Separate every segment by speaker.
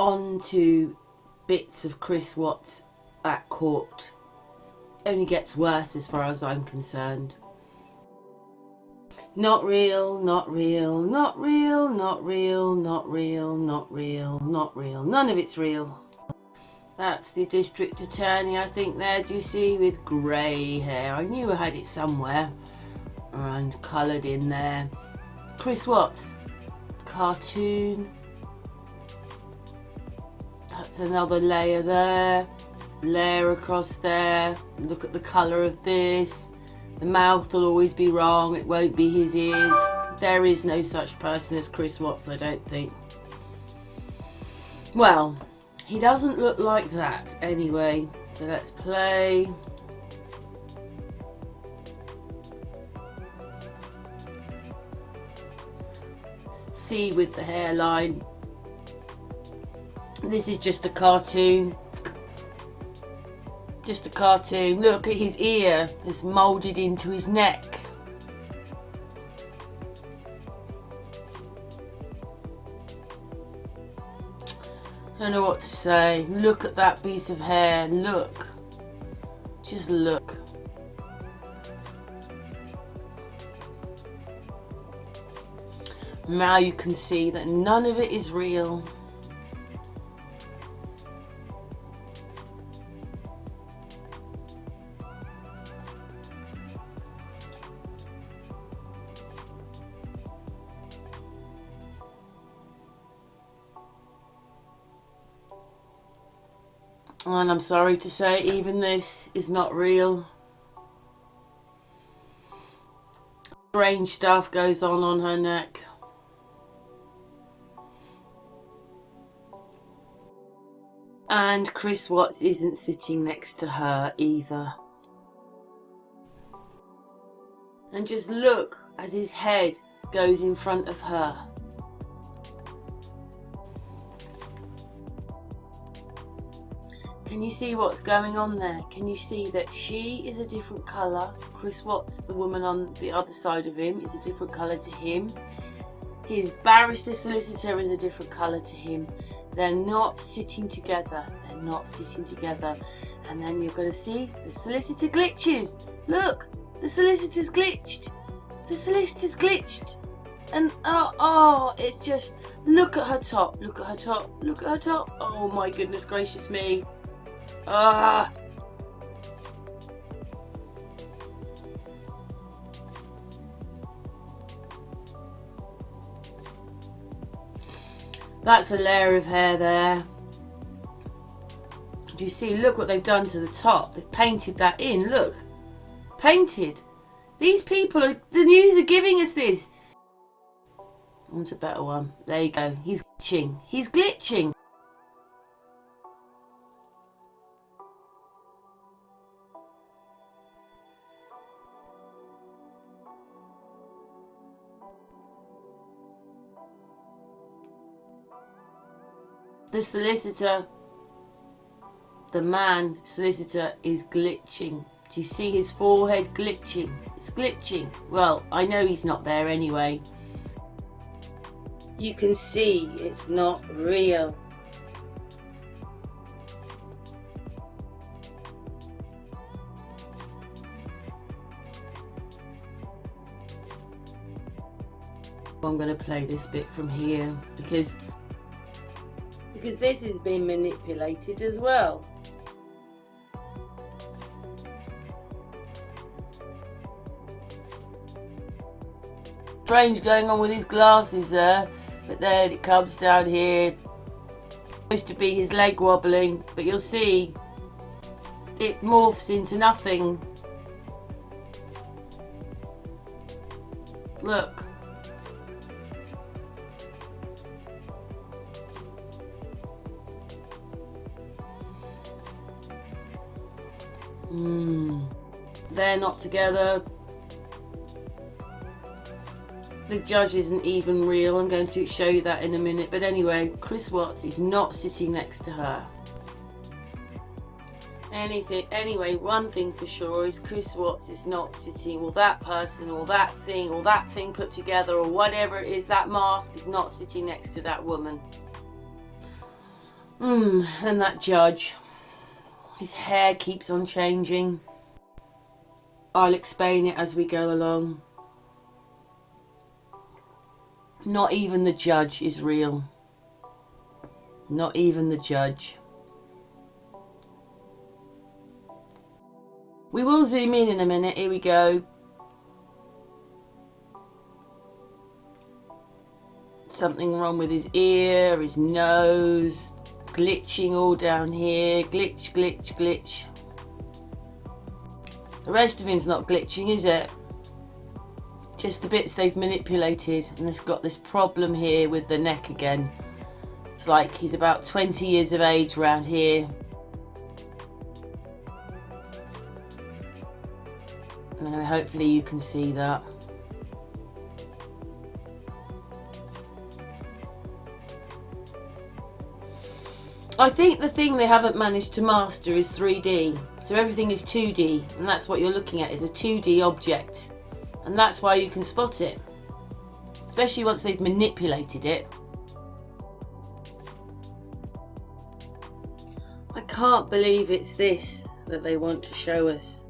Speaker 1: On to bits of Chris Watts at court. Only gets worse as far as I'm concerned. Not real, not real, not real, not real, not real, not real, not real. None of it's real. That's the district attorney, I think, there, do you see, with grey hair. I knew I had it somewhere. And coloured in there. Chris Watts, cartoon. That's another layer there. Layer across there. Look at the colour of this. The mouth will always be wrong. It won't be his ears. There is no such person as Chris Watts, I don't think. Well, he doesn't look like that anyway. So let's play. See with the hairline. This is just a cartoon. Just a cartoon. Look at his ear. It's moulded into his neck. I don't know what to say. Look at that piece of hair. Look. Just look. Now you can see that none of it is real. And I'm sorry to say, even this is not real. Strange stuff goes on her neck. And Chris Watts isn't sitting next to her either. And just look as his head goes in front of her. Can you see what's going on there? Can you see that she is a different colour? Chris Watts, the woman on the other side of him, is a different colour to him. His barrister solicitor is a different colour to him. They're not sitting together. They're not sitting together. And then you're going to see the solicitor glitches. Look, the solicitor's glitched. The solicitor's glitched. And it's just, look at her top. Look at her top. Look at her top. Oh my goodness gracious me. That's a layer of hair there. Do you see? Look what they've done to the top. They've painted that in. Look. Painted. These people are, the news are giving us this. Want a better one. There you go. He's glitching. He's glitching. The solicitor, the man solicitor, is glitching. Do you see his forehead glitching? It's glitching. Well, I know he's not there anyway. You can see it's not real. I'm going to play this bit from here because this has been manipulated as well. Strange going on with his glasses there, but then it comes down here. Supposed to be his leg wobbling, but you'll see it morphs into nothing. Look. They're not together. The judge isn't even real. I'm going to show you that in a minute. But anyway, Chris Watts is not sitting next to her. Anyway, one thing for sure is Chris Watts is not sitting, or that person, or that thing put together, or whatever it is, that mask is not sitting next to that woman. And that judge. His hair keeps on changing. I'll explain it as we go along. Not even the judge is real. Not even the judge. We will zoom in a minute. Here we go. Something wrong with his ear, his nose, glitching all down here. Glitch, glitch, glitch. The rest of him's not glitching, is it? Just the bits they've manipulated, and it's got this problem here with the neck again. It's like he's about 20 years of age around here. And hopefully you can see that. I think the thing they haven't managed to master is 3D. So everything is 2D, and that's what you're looking at, is a 2D object. And that's why you can spot it. Especially once they've manipulated it. I can't believe it's this that they want to show us.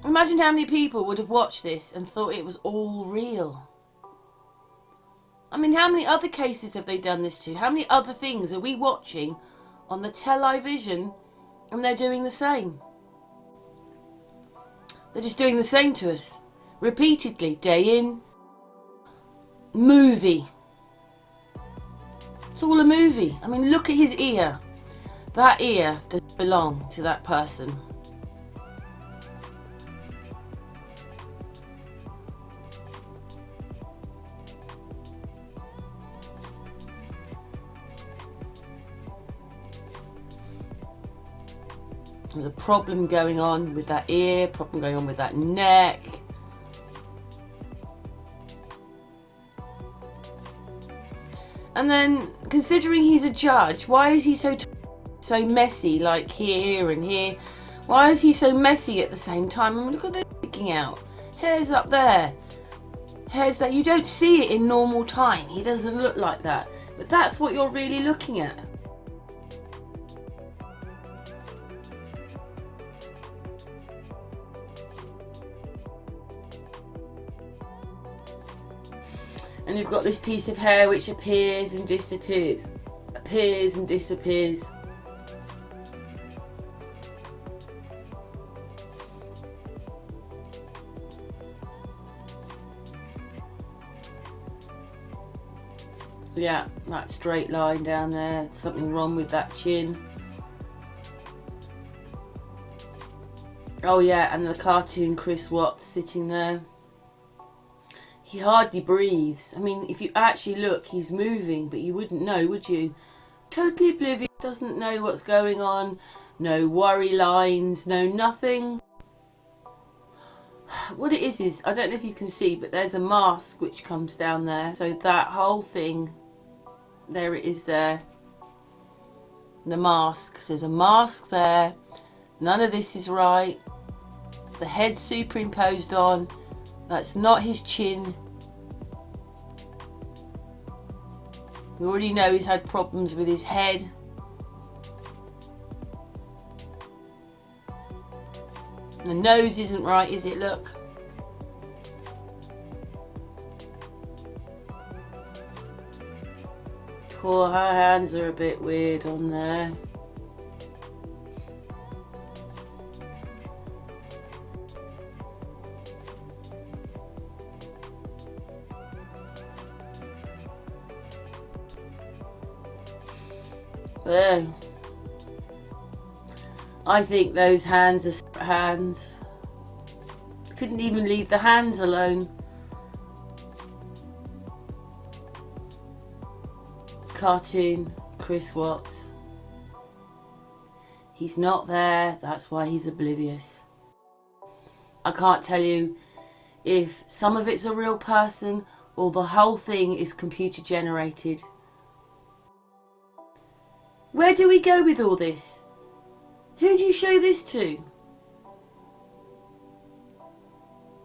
Speaker 1: Imagine how many people would have watched this and thought it was all real. I mean, how many other cases have they done this to? How many other things are we watching on the television and they're doing the same? They're just doing the same to us. Repeatedly, day in. Movie. It's all a movie. I mean, look at his ear. That ear doesn't belong to that person. There's a problem going on with that ear, problem going on with that neck. And then, considering he's a judge, why is he so messy, like here and here? Why is he so messy at the same time? I mean, look at that sticking out. Hair's up there. Hair's there. You don't see it in normal time. He doesn't look like that. But that's what you're really looking at. And you've got this piece of hair which appears and disappears. Appears and disappears. Yeah, that straight line down there. Something wrong with that chin. Oh yeah, and the cartoon Chris Watts sitting there. He hardly breathes. I mean, if you actually look, he's moving, but you wouldn't know, would you? Totally oblivious, doesn't know what's going on. No worry lines, no nothing. What it is, I don't know if you can see, but there's a mask which comes down there. So that whole thing, there it is there. The mask. So there's a mask there. None of this is right. The head superimposed on. That's not his chin. We already know he's had problems with his head. The nose isn't right, is it? Look. Cool, her hands are a bit weird on there. Well, I think those hands are hands. Couldn't even leave the hands alone. Cartoon Chris Watts. He's not there, that's why he's oblivious. I can't tell you if some of it's a real person or the whole thing is computer generated. Where do we go with all this? Who do you show this to?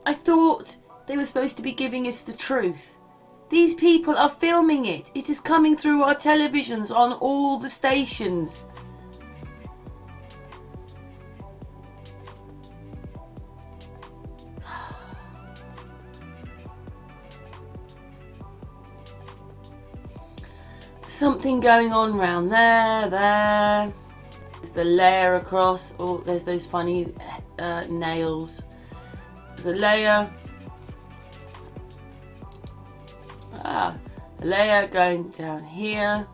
Speaker 1: I thought they were supposed to be giving us the truth. These people are filming it. It is coming through our televisions on all the stations. Something going on round there. There's the layer across. Oh, there's those funny nails. There's a layer. A layer going down here.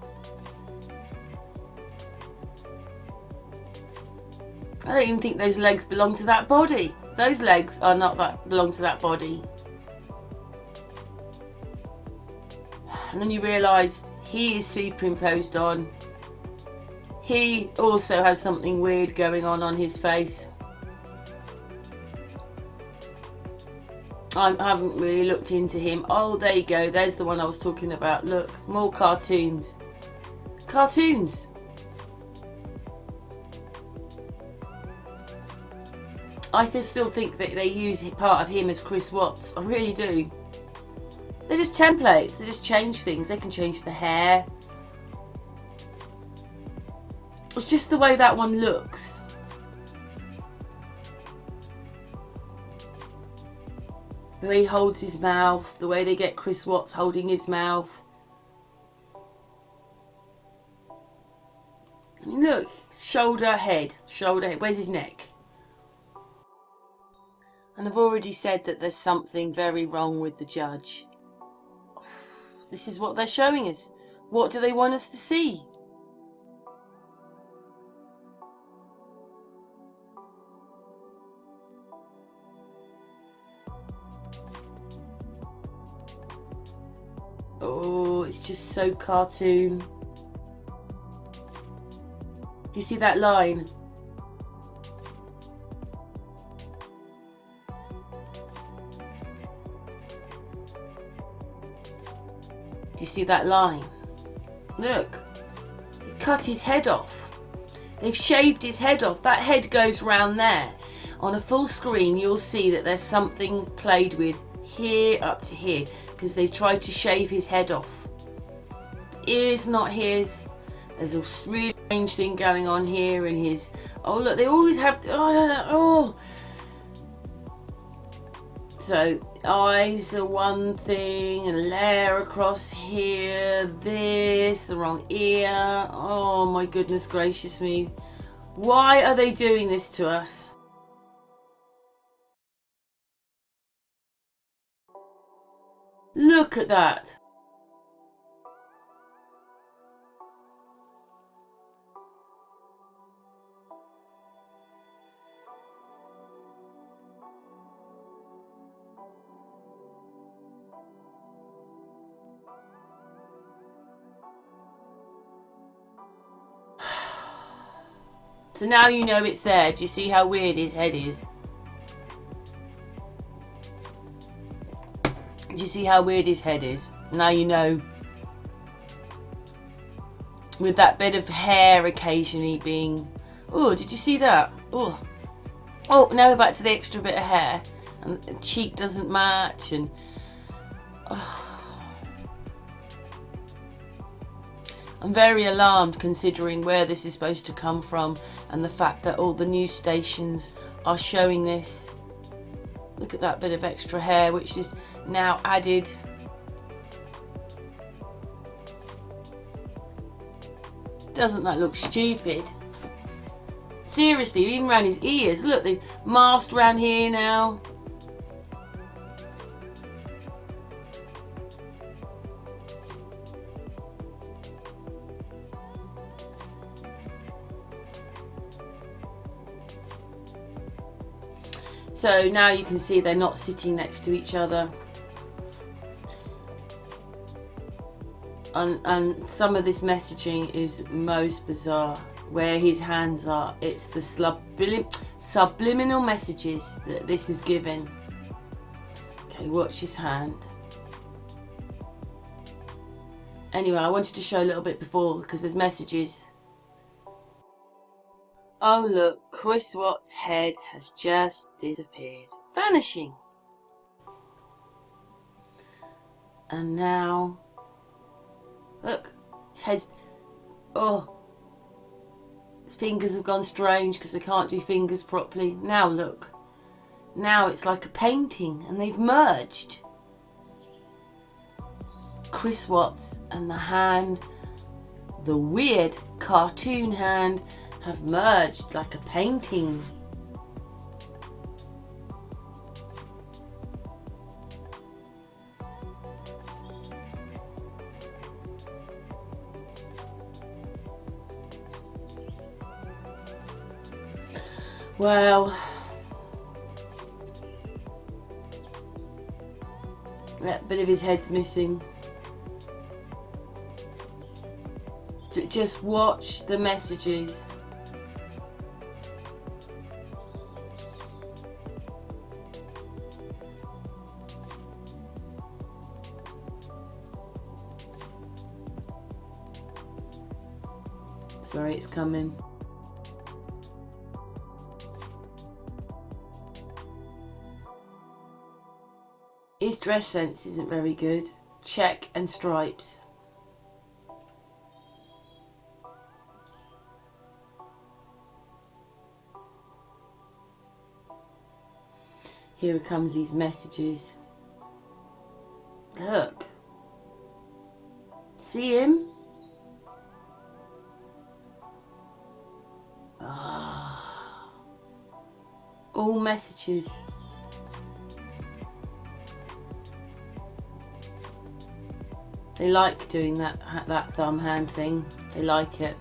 Speaker 1: I don't even think those legs belong to that body. Those legs are not belong to that body. And then you realise he is superimposed on. He also has something weird going on his face. I haven't really looked into him. Oh, there you go. There's the one I was talking about. Look, more cartoons. Cartoons. I still think that they use part of him as Chris Watts. I really do. They're just templates. They just change things. They can change the hair. It's just the way that one looks. The way he holds his mouth. The way they get Chris Watts holding his mouth. I mean, look. Shoulder, head. Shoulder, head. Where's his neck? And I've already said that there's something very wrong with the judge. This is what they're showing us. What do they want us to see? Oh, it's just so cartoon. Do you see that line? Do you see that line? Look, he cut his head off. They've shaved his head off. That head goes round there. On a full screen, you'll see that there's something played with here up to here because they've tried to shave his head off. Ears not his. There's a really strange thing going on here in his. Oh look, they always have. Oh, I don't know. Oh. So eyes are one thing, a layer across here, this, the wrong ear. Oh my goodness gracious me. Why are they doing this to us? Look at that. So now you know it's there. Do you see how weird his head is? Do you see how weird his head is? Now you know. With that bit of hair occasionally being... Oh, did you see that? Oh, now we're back to the extra bit of hair. And the cheek doesn't match and... Oh. I'm very alarmed considering where this is supposed to come from and the fact that all the news stations are showing this. Look at that bit of extra hair which is now added. Doesn't that look stupid? Seriously, even around his ears. Look, the mask around here now. So now you can see they're not sitting next to each other. And some of this messaging is most bizarre. Where his hands are, it's the subliminal messages that this is given. Okay, watch his hand. Anyway, I wanted to show a little bit before because there's messages. Oh look, Chris Watts' head has just disappeared, vanishing. And now, look, his head's, oh, his fingers have gone strange because they can't do fingers properly. Now look, now it's like a painting and they've merged. Chris Watts and the hand, the weird cartoon hand, have merged like a painting. Well, that bit of his head's missing. Just watch the messages. Sorry, it's coming. His dress sense isn't very good. Check and stripes. Here comes these messages. Look. See him? Ah. All messages. They like doing that thumb hand thing. They like it.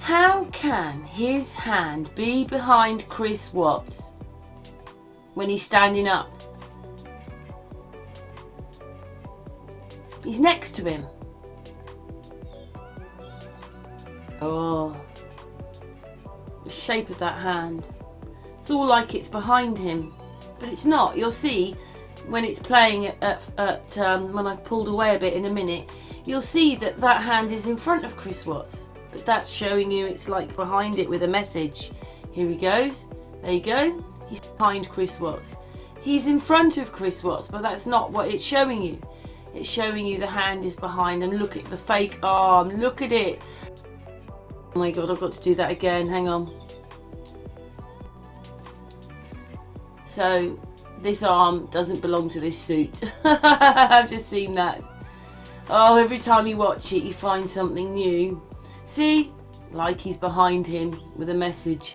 Speaker 1: How can his hand be behind Chris Watts when he's standing up? He's next to him. Oh, the shape of that hand. It's all like it's behind him, but it's not. You'll see when it's playing when I've pulled away a bit in a minute, you'll see that that hand is in front of Chris Watts, but that's showing you it's like behind it with a message. Here he goes. There you go. He's behind Chris Watts. He's in front of Chris Watts, but that's not what it's showing you. It's showing you the hand is behind, and look at the fake arm. Look at it. Oh my god, I've got to do that again. Hang on. So, this arm doesn't belong to this suit. I've just seen that. Oh, every time you watch it, you find something new. See? Like he's behind him with a message.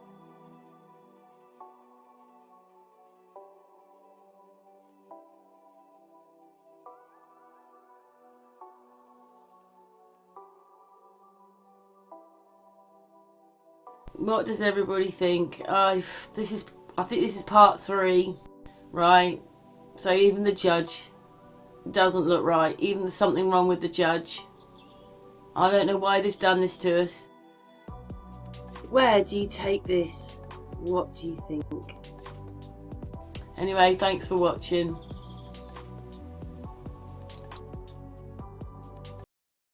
Speaker 1: What does everybody think? I think this is part 3, right? So even the judge doesn't look right. Even there's something wrong with the judge. I don't know why they've done this to us. Where do you take this? What do you think? Anyway, thanks for watching.